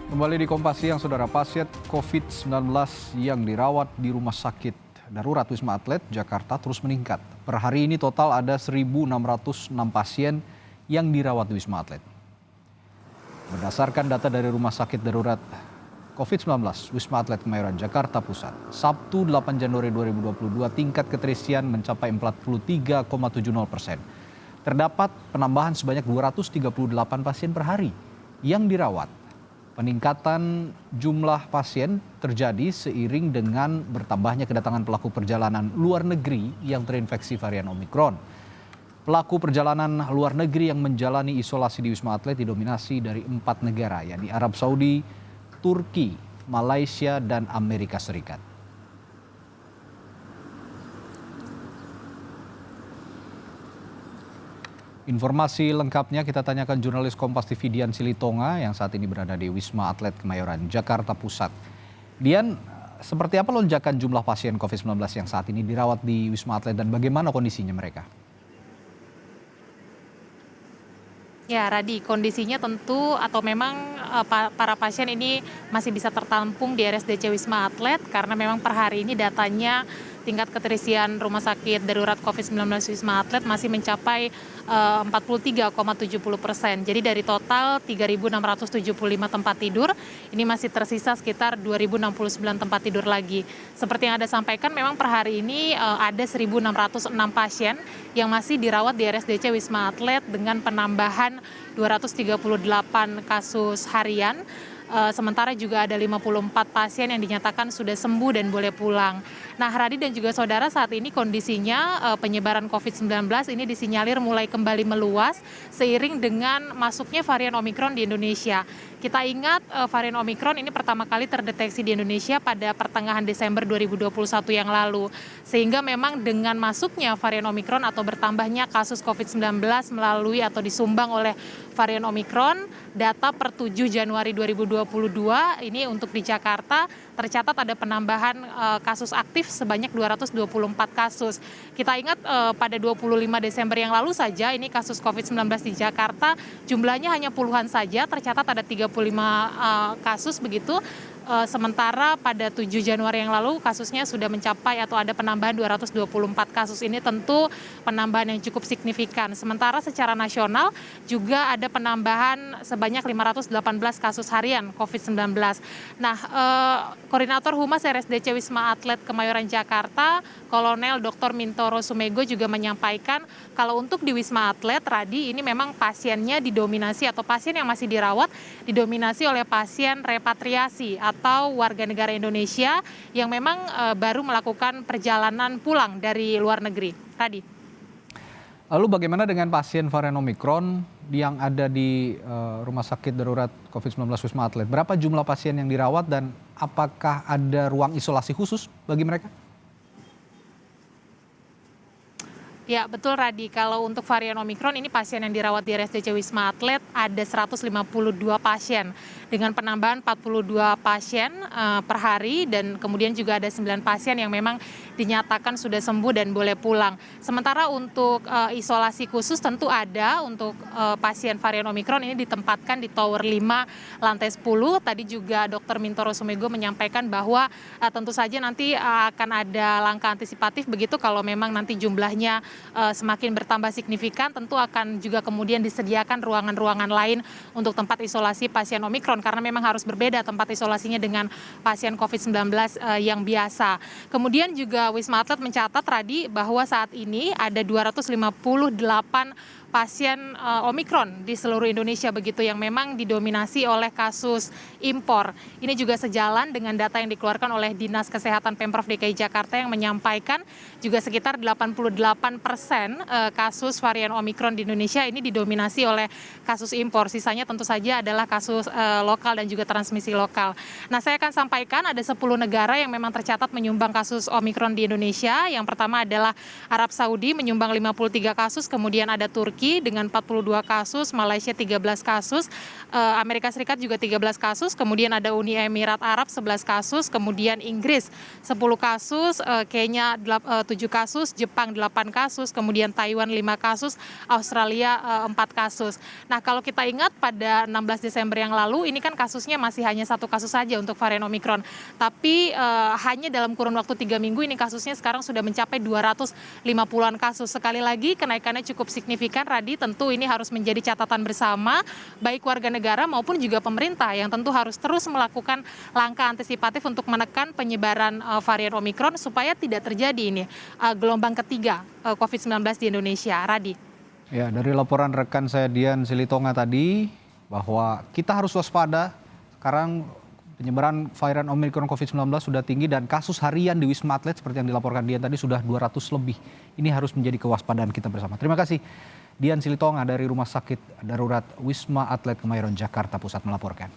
Kembali di Kompas Siang, Saudara. Pasien COVID-19 yang dirawat di Rumah Sakit Darurat Wisma Atlet Jakarta terus meningkat. Per hari ini total ada 1.606 pasien yang dirawat di Wisma Atlet. Berdasarkan data dari Rumah Sakit Darurat COVID-19 Wisma Atlet Kemayoran Jakarta Pusat, Sabtu 8 Januari 2022 tingkat keterisian mencapai 43,70%. Terdapat penambahan sebanyak 238 pasien per hari yang dirawat. Peningkatan jumlah pasien terjadi seiring dengan bertambahnya kedatangan pelaku perjalanan luar negeri yang terinfeksi varian Omikron. Pelaku perjalanan luar negeri yang menjalani isolasi di Wisma Atlet didominasi dari 4 negara, yakni Arab Saudi, Turki, Malaysia, dan Amerika Serikat. Informasi lengkapnya kita tanyakan jurnalis Kompas TV Dian Silitonga yang saat ini berada di Wisma Atlet Kemayoran, Jakarta Pusat. Dian, seperti apa lonjakan jumlah pasien COVID-19 yang saat ini dirawat di Wisma Atlet dan bagaimana kondisinya mereka? Ya, Radi, kondisinya tentu atau memang para pasien ini masih bisa tertampung di RSDC Wisma Atlet karena memang per hari ini datanya tingkat keterisian Rumah Sakit Darurat COVID-19 Wisma Atlet masih mencapai 43,70%. Jadi dari total 3.675 tempat tidur, ini masih tersisa sekitar 2.069 tempat tidur lagi. Seperti yang Anda sampaikan, memang per hari ini ada 1.606 pasien yang masih dirawat di RSDC Wisma Atlet dengan penambahan 238 kasus harian. Sementara juga ada 54 pasien yang dinyatakan sudah sembuh dan boleh pulang. Nah, Radi dan juga saudara, saat ini kondisinya penyebaran COVID-19 ini disinyalir mulai kembali meluas seiring dengan masuknya varian Omikron di Indonesia. Kita ingat varian Omikron ini pertama kali terdeteksi di Indonesia pada pertengahan Desember 2021 yang lalu. Sehingga memang dengan masuknya varian Omikron atau bertambahnya kasus COVID-19 melalui atau disumbang oleh varian Omikron, data per 7 Januari 2022 ini untuk di Jakarta tercatat ada penambahan kasus aktif sebanyak 224 kasus. Kita ingat pada 25 Desember yang lalu saja ini kasus COVID-19 di Jakarta jumlahnya hanya puluhan saja, tercatat ada 35 kasus begitu. Sementara pada 7 Januari yang lalu kasusnya sudah mencapai atau ada penambahan 224 kasus. Ini tentu penambahan yang cukup signifikan. Sementara secara nasional juga ada penambahan sebanyak 518 kasus harian COVID-19. Nah, Koordinator Humas RSDC Wisma Atlet Kemayoran Jakarta, Kolonel Dr. Mintoro Sumego juga menyampaikan kalau untuk di Wisma Atlet, Radi, ini memang pasiennya didominasi atau pasien yang masih dirawat didominasi oleh pasien repatriasi atau warga negara Indonesia yang memang baru melakukan perjalanan pulang dari luar negeri. Radi. Lalu bagaimana dengan pasien varian Omikron yang ada di Rumah Sakit Darurat COVID-19 Wisma Atlet? Berapa jumlah pasien yang dirawat dan apakah ada ruang isolasi khusus bagi mereka? Ya, betul, Radi. Kalau untuk varian Omikron ini pasien yang dirawat di RSDC Wisma Atlet ada 152 pasien dengan penambahan 42 pasien per hari dan kemudian juga ada 9 pasien yang memang dinyatakan sudah sembuh dan boleh pulang. Sementara untuk isolasi khusus tentu ada untuk pasien varian Omikron ini ditempatkan di Tower 5 lantai 10. Tadi juga Dr. Mintoro Sumego menyampaikan bahwa tentu saja nanti akan ada langkah antisipatif begitu kalau memang nanti jumlahnya semakin bertambah signifikan, tentu akan juga kemudian disediakan ruangan-ruangan lain untuk tempat isolasi pasien Omikron karena memang harus berbeda tempat isolasinya dengan pasien COVID-19 yang biasa. Kemudian juga Wisma Atlet mencatat, Radi, bahwa saat ini ada 258 pasien Omikron di seluruh Indonesia begitu yang memang didominasi oleh kasus impor. Ini juga sejalan dengan data yang dikeluarkan oleh Dinas Kesehatan Pemprov DKI Jakarta yang menyampaikan juga sekitar 88% kasus varian Omikron di Indonesia ini didominasi oleh kasus impor. Sisanya tentu saja adalah kasus lokal dan juga transmisi lokal. Nah, saya akan sampaikan ada 10 negara yang memang tercatat menyumbang kasus Omikron di Indonesia. Yang pertama adalah Arab Saudi menyumbang 53 kasus, kemudian ada Turki Turki dengan 42 kasus, Malaysia 13 kasus, Amerika Serikat juga 13 kasus, kemudian ada Uni Emirat Arab 11 kasus, kemudian Inggris 10 kasus, Kenya 7 kasus, Jepang 8 kasus, kemudian Taiwan 5 kasus, Australia 4 kasus. Nah, kalau kita ingat pada 16 Desember yang lalu ini kan kasusnya masih hanya 1 kasus saja untuk varian Omikron. Tapi hanya dalam kurun waktu 3 minggu ini kasusnya sekarang sudah mencapai 250-an kasus. Sekali lagi kenaikannya cukup signifikan, Radi. Tentu ini harus menjadi catatan bersama baik warga negara maupun juga pemerintah yang tentu harus terus melakukan langkah antisipatif untuk menekan penyebaran varian Omikron supaya tidak terjadi ini gelombang ketiga COVID-19 di Indonesia. Radi. Ya, dari laporan rekan saya Dian Silitonga tadi bahwa kita harus waspada. Sekarang penyebaran varian Omikron COVID-19 sudah tinggi dan kasus harian di Wisma Atlet seperti yang dilaporkan Dian tadi sudah 200 lebih. Ini harus menjadi kewaspadaan kita bersama. Terima kasih Dian Silitonga dari Rumah Sakit Darurat Wisma Atlet Kemayoran Jakarta Pusat melaporkan.